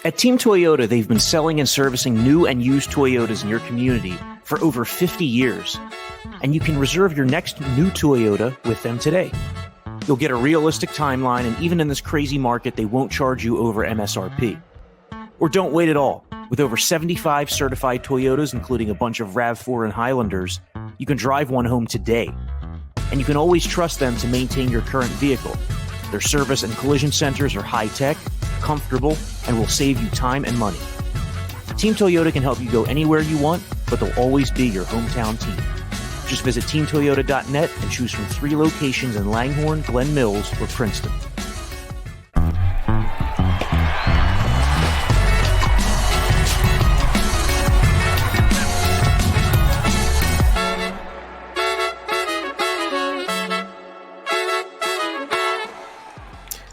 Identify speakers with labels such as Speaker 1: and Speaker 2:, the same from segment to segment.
Speaker 1: At Team Toyota, they've been selling and servicing new and used Toyotas in your community for over 50 years. And you can reserve your next new Toyota with them today. You'll get a realistic timeline, and even in this crazy market, they won't charge you over MSRP. Or don't wait at all. With over 75 certified Toyotas, including a bunch of RAV4 and Highlanders, you can drive one home today. And you can always trust them to maintain your current vehicle. Their service and collision centers are high-tech, comfortable, and will save you time and money. Team Toyota can help you go anywhere you want, but they'll always be your hometown team. Just visit teamtoyota.net and choose from 3 locations in Langhorne, Glen Mills, or Princeton.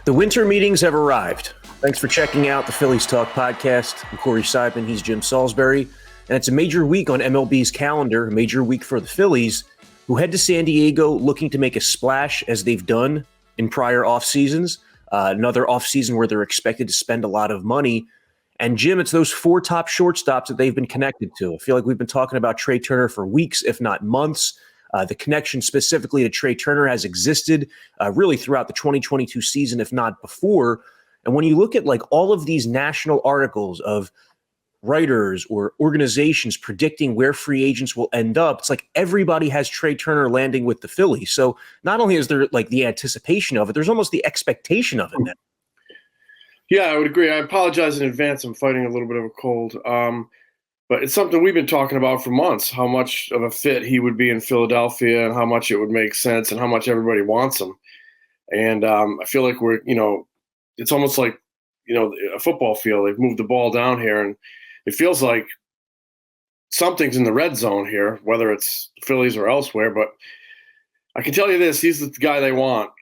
Speaker 1: The winter meetings have arrived. Thanks for checking out the Phillies Talk podcast. I'm Corey Seidman. He's Jim Salisbury. And it's a major week on MLB's calendar, a major week for the Phillies, who head to San Diego looking to make a splash as they've done in prior off seasons. Another off season where they're expected to spend a lot of money. And Jim, it's those 4 top shortstops that they've been connected to. I feel like we've been talking about Trea Turner for weeks, if not months. The connection specifically to Trea Turner has existed really throughout the 2022 season, if not before. And when you look at like all of these national articles of writers or organizations predicting where free agents will end up, it's like everybody has Trea Turner landing with the Phillies. So not only is there like the anticipation of it, there's almost the expectation of it now.
Speaker 2: Yeah, I would agree. I apologize in advance. I'm fighting a little bit of a cold. But it's something we've been talking about for months, how much of a fit he would be in Philadelphia and how much it would make sense and how much everybody wants him. And I feel like it's almost like, a football field. They've moved the ball down here, and it feels like something's in the red zone here, whether it's the Phillies or elsewhere. But I can tell you this, he's the guy they want.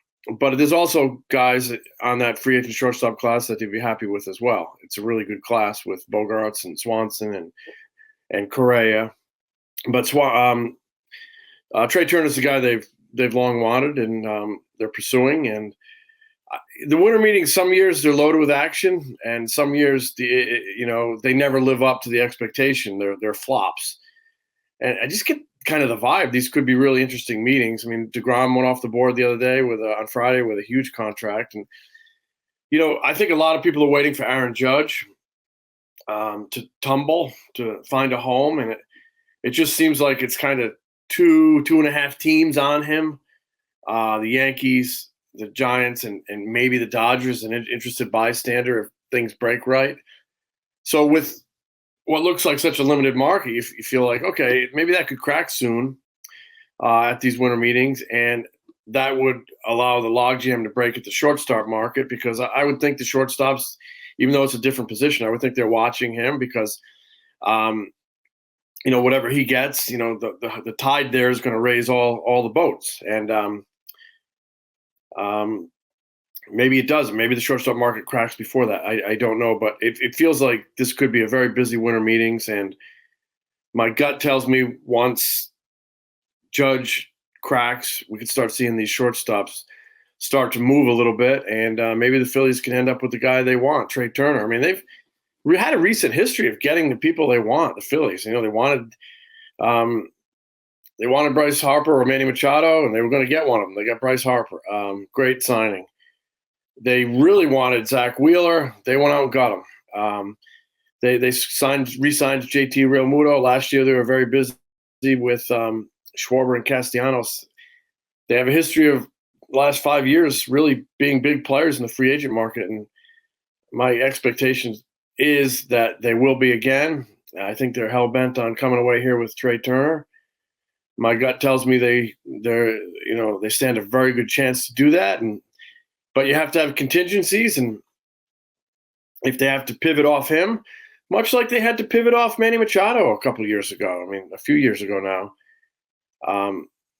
Speaker 2: But there's also guys on that free agent shortstop class that they'd be happy with as well. It's a really good class with Bogarts and Swanson and Correa. But Trea Turner's the guy they've long wanted and they're pursuing. And the winter meetings, some years they're loaded with action, and some years they never live up to the expectation. They're flops. And I just get kind of the vibe these could be really interesting meetings. I mean, DeGrom went off the board the other day on Friday with a huge contract. And, I think a lot of people are waiting for Aaron Judge to tumble, to find a home. And it just seems like it's kind of two and a half teams on him. The Yankees, the Giants, and maybe the Dodgers, an interested bystander if things break right. So with what looks like such a limited market, you feel like, okay, maybe that could crack soon at these winter meetings, and that would allow the logjam to break at the shortstop market, because I would think the shortstops, even though it's a different position, I would think they're watching him because, whatever he gets, the tide there is going to raise all the boats. And maybe it does. Maybe the shortstop market cracks before that. I don't know, but it feels like this could be a very busy winter meetings. And my gut tells me once Judge cracks, we could start seeing these shortstops start to move a little bit. And maybe the Phillies can end up with the guy they want, Trea Turner. I mean, they've had a recent history of getting the people they want, the Phillies. They wanted Bryce Harper or Manny Machado, and they were going to get one of them. They got Bryce Harper. Great signing. They really wanted Zach Wheeler. They went out and got him. They re-signed JT Realmuto. Last year they were very busy with Schwarber and Castellanos. They have a history of the last 5 years really being big players in the free agent market, and my expectation is that they will be again. I think they're hell-bent on coming away here with Trea Turner. My gut tells me they stand a very good chance to do that, but you have to have contingencies, and if they have to pivot off him, much like they had to pivot off Manny Machado a couple of years ago. I mean, a few years ago now.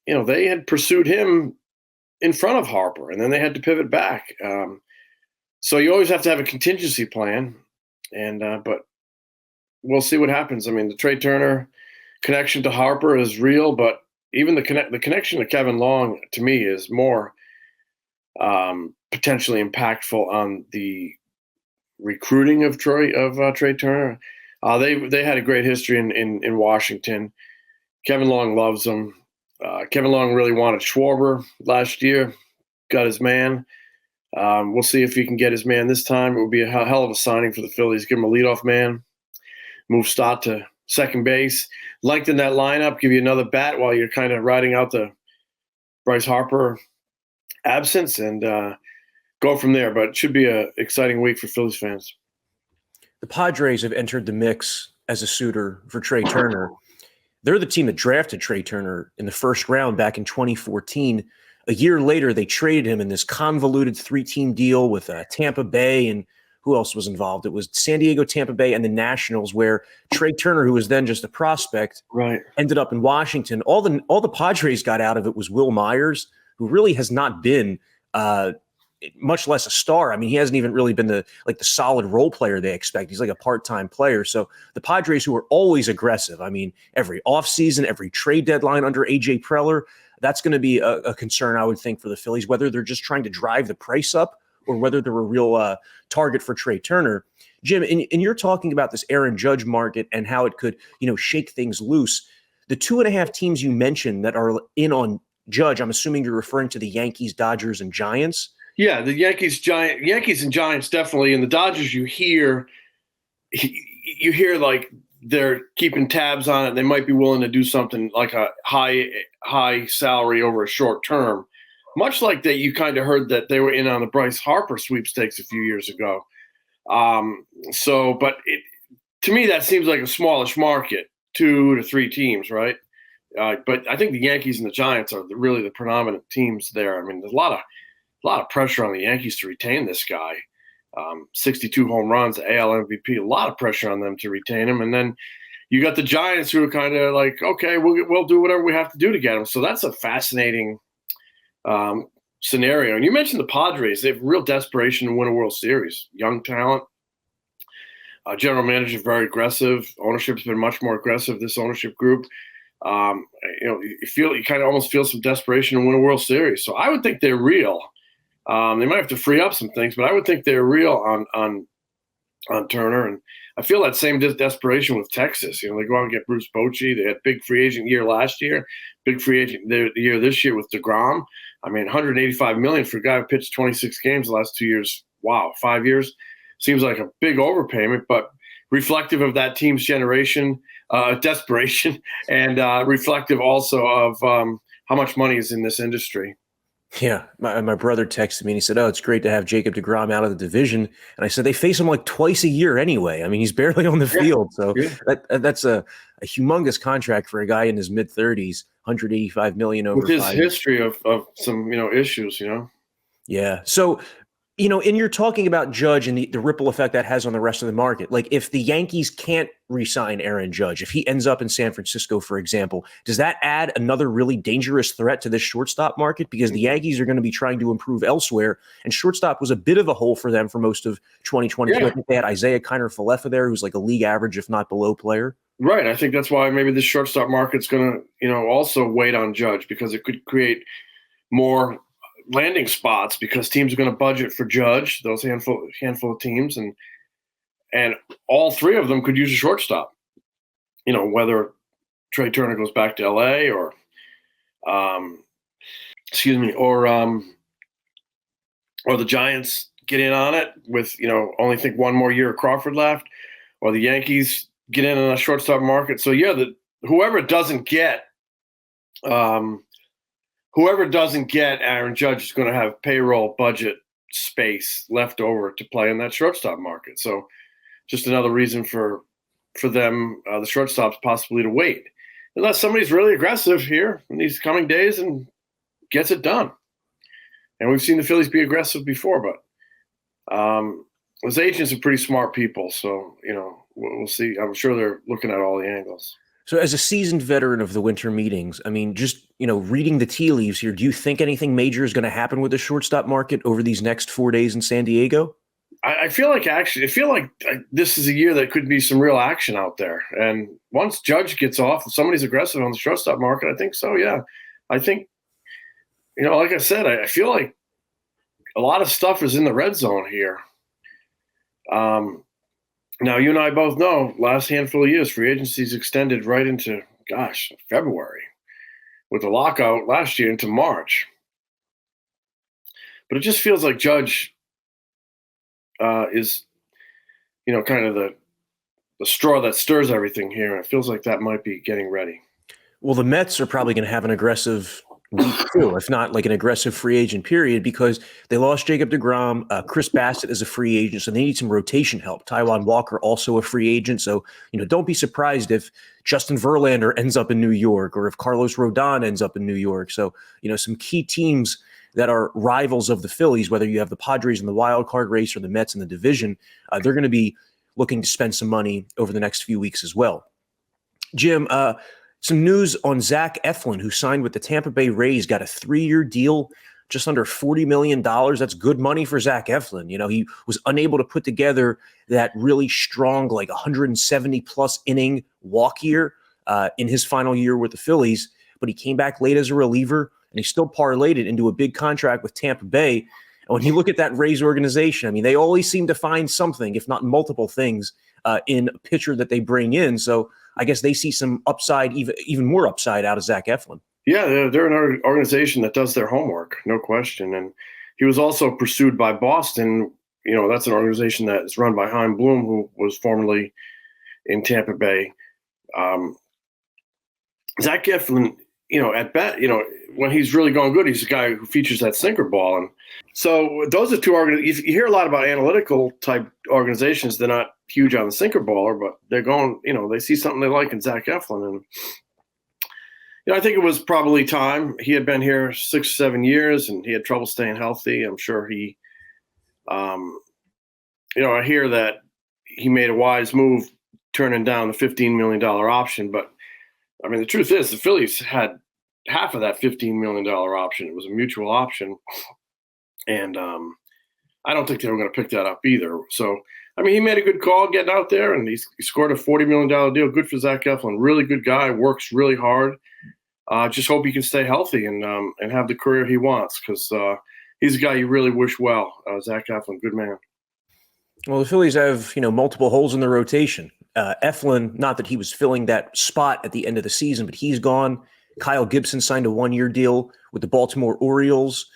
Speaker 2: They had pursued him in front of Harper, and then they had to pivot back. So you always have to have a contingency plan, but we'll see what happens. I mean, the Trea Turner connection to Harper is real, but even the connection to Kevin Long, to me, is more potentially impactful on the recruiting of Trea Turner. They had a great history in Washington. Kevin Long loves him. Kevin Long really wanted Schwarber last year, got his man. We'll see if he can get his man this time. It would be a hell of a signing for the Phillies. Give him a leadoff man, move Stott to second base, lengthen that lineup, give you another bat while you're kind of riding out the Bryce Harper absence, and go from there. But it should be an exciting week for Phillies fans.
Speaker 1: The Padres have entered the mix as a suitor for Trea Turner. They're the team that drafted Trea Turner in the first round back in 2014. A year later, they traded him in this convoluted 3-team deal with Tampa Bay, and who else was involved? It was San Diego, Tampa Bay, and the Nationals, where Trea Turner, who was then just a prospect, ended up in Washington. All the Padres got out of it was Will Myers, who really has not been much less a star. I mean, he hasn't even really been the solid role player they expect. He's like a part-time player. So the Padres, who are always aggressive, I mean, every offseason, every trade deadline under A.J. Preller, that's going to be a concern, I would think, for the Phillies, whether they're just trying to drive the price up or whether they're a real target for Trea Turner. Jim, and you're talking about this Aaron Judge market and how it could, shake things loose. The 2.5 teams you mentioned that are in on Judge, I'm assuming you're referring to the Yankees, Dodgers, and Giants.
Speaker 2: Yeah, the Yankees and Giants definitely, and the Dodgers. You hear like they're keeping tabs on it. They might be willing to do something like a high salary over a short term, much like that. You kind of heard that they were in on the Bryce Harper sweepstakes a few years ago. But to me, that seems like a smallish market, 2 to 3 teams, right? But I think the Yankees and the Giants are really the predominant teams there. I mean, there's a lot of pressure on the Yankees to retain this guy. 62 home runs, AL MVP, a lot of pressure on them to retain him. And then you got the Giants, who are kind of like, okay, we'll do whatever we have to do to get him. So that's a fascinating scenario. And you mentioned the Padres. They have real desperation to win a World Series. Young talent. General manager, very aggressive. Ownership's been much more aggressive, this ownership group. You kind of almost feel some desperation to win a World Series. So I would think they're real. They might have to free up some things, but I would think they're real on Turner. And I feel that same desperation with Texas. They go out and get Bruce Bochy. They had big free agent year last year, big free agent year this year with DeGrom. I mean, $185 million for a guy who pitched 26 games the last 2 years. Wow, 5 years seems like a big overpayment, but reflective of that team's generation, desperation, and reflective also of how much money is in this industry.
Speaker 1: Yeah, my brother texted me and he said, "Oh, it's great to have Jacob deGrom out of the division." And I said, "They face him like twice a year anyway. I mean, he's barely on the field, so that's a humongous contract for a guy in his mid-30s, $185 million over
Speaker 2: with his
Speaker 1: 5 years.
Speaker 2: History of some issues,
Speaker 1: Yeah. So, and you're talking about Judge and the ripple effect that has on the rest of the market. Like if the Yankees can't re-sign Aaron Judge, if he ends up in San Francisco, for example, does that add another really dangerous threat to this shortstop market? Because the Yankees are going to be trying to improve elsewhere, and shortstop was a bit of a hole for them for most of 2022. Yeah. I think they had Isaiah Kiner-Falefa there, who's like a league average, if not below player.
Speaker 2: Right. I think that's why maybe the shortstop market's going to, also wait on Judge, because it could create more landing spots because teams are going to budget for Judge, those handful of teams, and all 3 of them could use a shortstop. Whether Trea Turner goes back to LA or the Giants get in on it with, only think 1 more year of Crawford left, or the Yankees get in on a shortstop market. So whoever doesn't get Aaron Judge is going to have payroll budget space left over to play in that shortstop market. So just another reason for them, the shortstops, possibly to wait. Unless somebody's really aggressive here in these coming days and gets it done. And we've seen the Phillies be aggressive before, but those agents are pretty smart people. So, we'll see. I'm sure they're looking at all the angles.
Speaker 1: So as a seasoned veteran of the winter meetings, I mean, just, reading the tea leaves here, do you think anything major is going to happen with the shortstop market over these next 4 days in San Diego?
Speaker 2: I feel like this is a year that could be some real action out there. And once Judge gets off, if somebody's aggressive on the shortstop market, I think so, yeah. I think, like I said, I feel like a lot of stuff is in the red zone here. Now, you and I both know last handful of years, free agency's extended right into, February with the lockout last year into March. But it just feels like Judge is, kind of the straw that stirs everything here. And it feels like that might be getting ready.
Speaker 1: Well, the Mets are probably going to have an aggressive week too, if not like an aggressive free agent period, because they lost Jacob deGrom. Chris Bassett is a free agent, so they need some rotation help. Taijuan Walker also a free agent, so don't be surprised if Justin Verlander ends up in New York or if Carlos Rodon ends up in New York. So some key teams that are rivals of the Phillies, whether you have the Padres in the wild card race or the Mets in the division, they're going to be looking to spend some money over the next few weeks as well. Jim, some news on Zach Eflin, who signed with the Tampa Bay Rays, got a 3-year deal, just under $40 million. That's good money for Zach Eflin. He was unable to put together that really strong, like 170-plus inning walk year in his final year with the Phillies, but he came back late as a reliever, and he still parlayed it into a big contract with Tampa Bay. And when you look at that Rays organization, they always seem to find something, if not multiple things, in a pitcher that they bring in. So I guess they see some upside, even more upside out of Zach Eflin.
Speaker 2: Yeah, they're an organization that does their homework, no question. And he was also pursued by Boston. That's an organization that is run by Chaim Bloom, who was formerly in Tampa Bay. Zach Eflin, at bat, when he's really going good, he's a guy who features that sinker ball. And so those are two organizations. You hear a lot about analytical type organizations. They're not huge on the sinker baller, but they're going, they see something they like in Zach Eflin. And, I think it was probably time. He had been here 6, 7 years and he had trouble staying healthy. I'm sure he, I hear that he made a wise move turning down the $15 million option. But the truth is the Phillies had half of that $15 million option. It was a mutual option. And I don't think they were going to pick that up either. So, he made a good call getting out there, and he scored a $40 million deal. Good for Zach Eflin. Really good guy, works really hard. Just hope he can stay healthy and have the career he wants, because he's a guy you really wish well. Zach Eflin, good man.
Speaker 1: Well, the Phillies have, multiple holes in the rotation. Eflin, not that he was filling that spot at the end of the season, but he's gone. Kyle Gibson signed a 1-year deal with the Baltimore Orioles.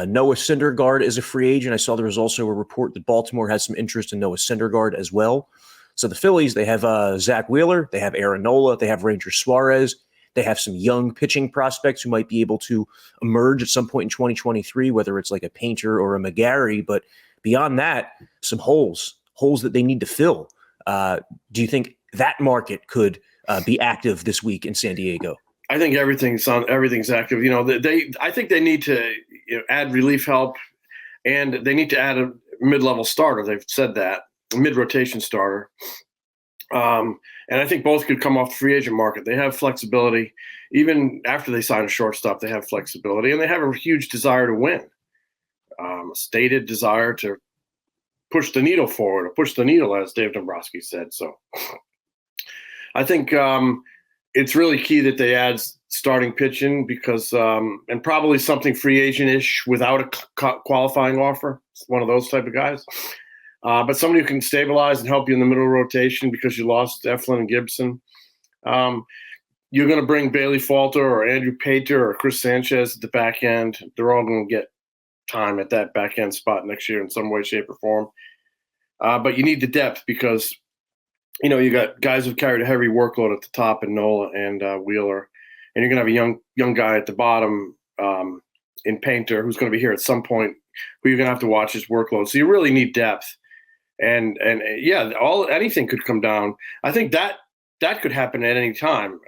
Speaker 1: Noah Syndergaard is a free agent. I saw there was also a report that Baltimore has some interest in Noah Syndergaard as well. So the Phillies, they have Zach Wheeler, they have Aaron Nola, they have Ranger Suarez, they have some young pitching prospects who might be able to emerge at some point in 2023, whether it's like a Painter or a McGarry. But beyond that, some holes that they need to fill. Do you think that market could be active this week in San Diego?
Speaker 2: I think everything's active. I think they need to add relief help, and they need to add a mid-level starter. They've said that, a mid-rotation starter. And I think both could come off the free agent market. They have flexibility. Even after they sign a shortstop, they have flexibility, and they have a huge desire to win, a stated desire to push the needle forward, or push the needle, as Dave Dombrowski said. So I think it's really key that they add starting pitching, because and probably something free agent-ish without a qualifying offer. It's one of those type of guys. But somebody who can stabilize and help you in the middle rotation, because you lost Eflin and Gibson. You're going to bring Bailey Falter or Andrew Painter or Chris Sanchez at the back end. They're all going to get time at that back end spot next year in some way, shape, or form. But you need the depth, because you got guys who've carried a heavy workload at the top in Nola and Wheeler, and you're going to have a young guy at the bottom in Painter, who's going to be here at some point, who you're going to have to watch his workload. So you really need depth. And yeah, anything could come down. I think that could happen at any time,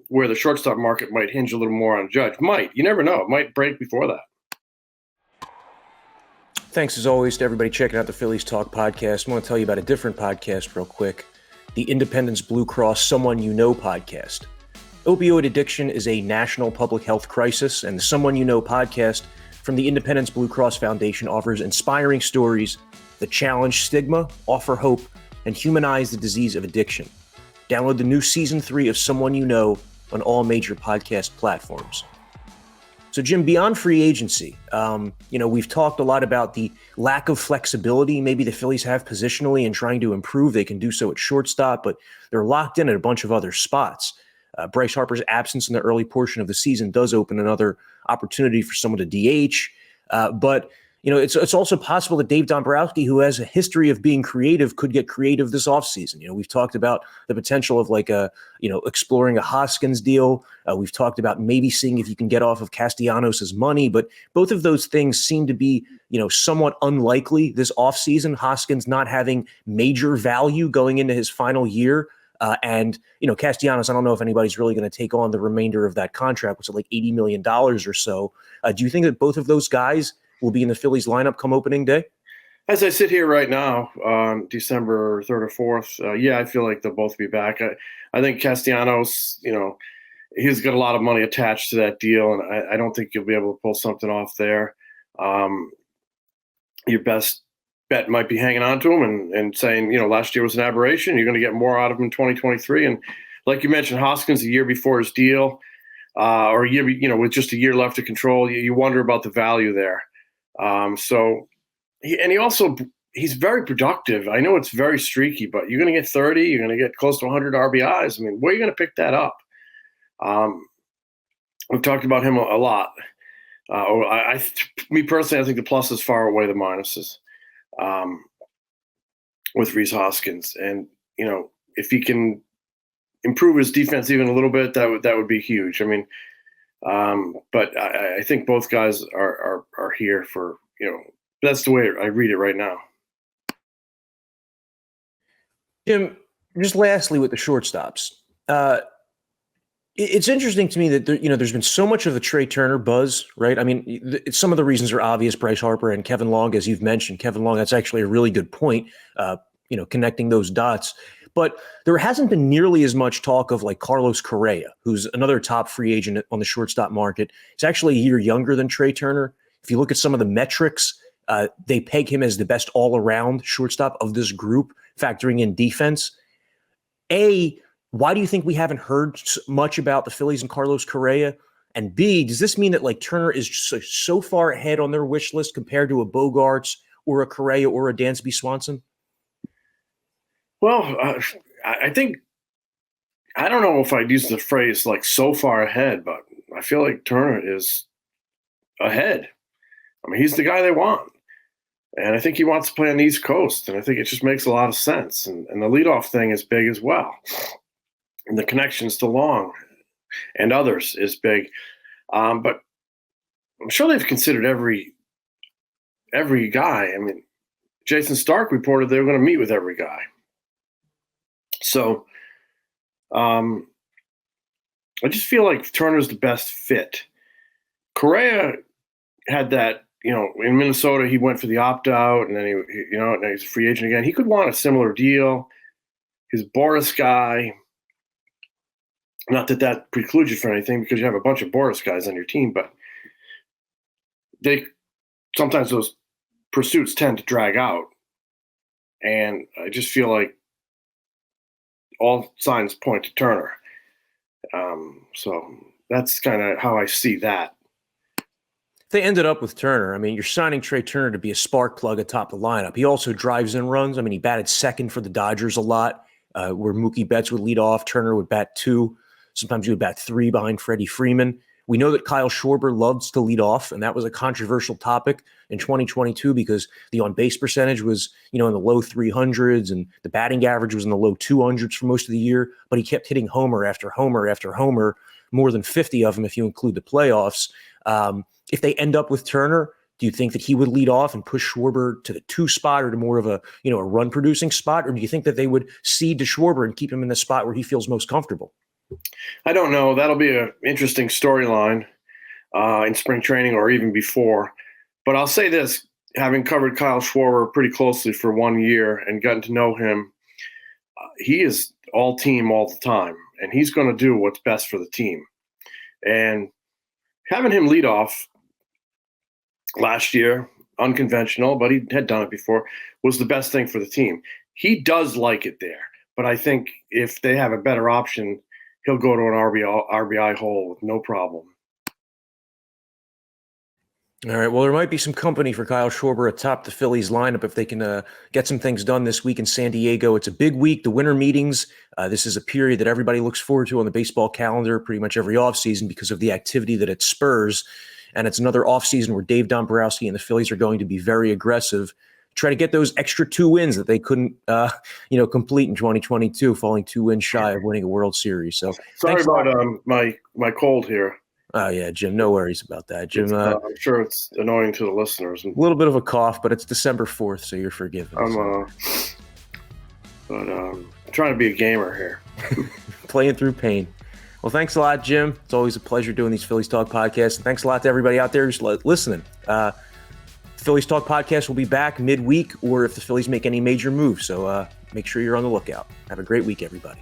Speaker 2: where the shortstop market might hinge a little more on Judge. You never know. It might break before that.
Speaker 1: Thanks as always to everybody checking out the Phillies Talk podcast. I want to tell you about a different podcast real quick, the Independence Blue Cross Someone You Know podcast. Opioid addiction is a national public health crisis, and the Someone You Know podcast from the Independence Blue Cross Foundation offers inspiring stories that challenge stigma, offer hope, and humanize the disease of addiction. Download the new Season 3 of Someone You Know on all major podcast platforms. So, Jim, beyond free agency, we've talked a lot about the lack of flexibility maybe the Phillies have positionally and trying to improve. They can do so at shortstop, but they're locked in at a bunch of other spots. Bryce Harper's absence in the early portion of the season does open another opportunity for someone to DH. But it's also possible that Dave Dombrowski, who has a history of being creative, could get creative this offseason. We've talked about the potential of exploring a Hoskins deal. We've talked about maybe seeing if you can get off of Castellanos' money, but both of those things seem to be, somewhat unlikely this offseason. Hoskins not having major value going into his final year. And Castellanos, I don't know if anybody's really going to take on the remainder of that contract, which is like $80 million or so. Do you think that both of those guys will be in the Phillies lineup come opening day?
Speaker 2: As I sit here right now, on December 3rd or 4th, I feel like they'll both be back. I think Castellanos, he's got a lot of money attached to that deal, and I don't think you'll be able to pull something off there. Your best bet might be hanging on to him and saying, last year was an aberration. You're going to get more out of him in 2023. And like you mentioned, Hoskins, a year before his deal, or a year, with just a year left to control, you wonder about the value there. He's very productive. I know it's very streaky, but you're going to get 30, you're going to get close to 100 RBIs. I mean, where are you going to pick that up? We've talked about him a lot. Me personally, I think the pluses far outweigh the minuses with Rhys Hoskins. And, if he can improve his defense even a little bit, that would be huge. I mean, but I think both guys are here for, that's the way I read it right now.
Speaker 1: Jim, just lastly with the shortstops, it's interesting to me that there's been so much of the Trea Turner buzz, right? I mean, some of the reasons are obvious. Bryce Harper and Kevin Long, as you've mentioned. Kevin Long, that's actually a really good point. Connecting those dots. But there hasn't been nearly as much talk of like Carlos Correa, who's another top free agent on the shortstop market. He's actually a year younger than Trea Turner. If you look at some of the metrics, they peg him as the best all-around shortstop of this group, factoring in defense. Why do you think we haven't heard much about the Phillies and Carlos Correa? And B, does this mean that like Turner is so far ahead on their wish list compared to a Bogarts or a Correa or a Dansby Swanson?
Speaker 2: Well, I think, I don't know if I'd use the phrase like so far ahead, but I feel like Turner is ahead. I mean, he's the guy they want. And I think he wants to play on the East Coast. And I think it just makes a lot of sense. And the leadoff thing is big as well. And the connections to Long and others is big. But I'm sure they've considered every guy. I mean, Jason Stark reported they were going to meet with every guy. So I just feel like Turner's the best fit. Correa had that, in Minnesota, he went for the opt-out, and then now he's a free agent again. He could want a similar deal. He's a Boris guy. Not that precludes you from anything because you have a bunch of Boris guys on your team, but sometimes those pursuits tend to drag out. And I just feel like all signs point to Turner. So that's kind of how I see that.
Speaker 1: They ended up with Turner. I mean, you're signing Trea Turner to be a spark plug atop the lineup. He also drives in runs. I mean, he batted second for the Dodgers a lot, where Mookie Betts would lead off. Turner would bat 2. Sometimes he would bat 3 behind Freddie Freeman. We know that Kyle Schwarber loves to lead off, and that was a controversial topic in 2022 because the on-base percentage was, in the low 300s, and the batting average was in the low 200s for most of the year, but he kept hitting homer after homer after homer, more than 50 of them if you include the playoffs. If they end up with Turner, do you think that he would lead off and push Schwarber to the 2 spot or to more of a run-producing spot, or do you think that they would cede to Schwarber and keep him in the spot where he feels most comfortable?
Speaker 2: I don't know. That'll be an interesting storyline in spring training or even before. But I'll say this, having covered Kyle Schwarber pretty closely for 1 year and gotten to know him, he is all team all the time, and he's going to do what's best for the team. And having him lead off last year, unconventional, but he had done it before, was the best thing for the team. He does like it there, but I think if they have a better option, he'll go to an RBI hole with no problem.
Speaker 1: All right. Well, there might be some company for Kyle Schwarber atop the Phillies lineup if they can get some things done this week in San Diego. It's a big week, the winter meetings. This is a period that everybody looks forward to on the baseball calendar pretty much every offseason because of the activity that it spurs. And it's another offseason where Dave Dombrowski and the Phillies are going to be very aggressive, try to get those extra 2 wins that they couldn't, complete in 2022, falling 2 wins shy of winning a World Series. So
Speaker 2: sorry about my cold here.
Speaker 1: Oh, yeah, Jim, no worries about that. Jim,
Speaker 2: I'm sure it's annoying to the listeners.
Speaker 1: A little bit of a cough, but it's December 4th, so you're forgiven.
Speaker 2: I'm trying to be a gamer here.
Speaker 1: Playing through pain. Well, thanks a lot, Jim. It's always a pleasure doing these Phillies Talk podcasts. And thanks a lot to everybody out there who's listening. Phillies Talk podcast will be back midweek or if the Phillies make any major moves. So make sure you're on the lookout. Have a great week, everybody.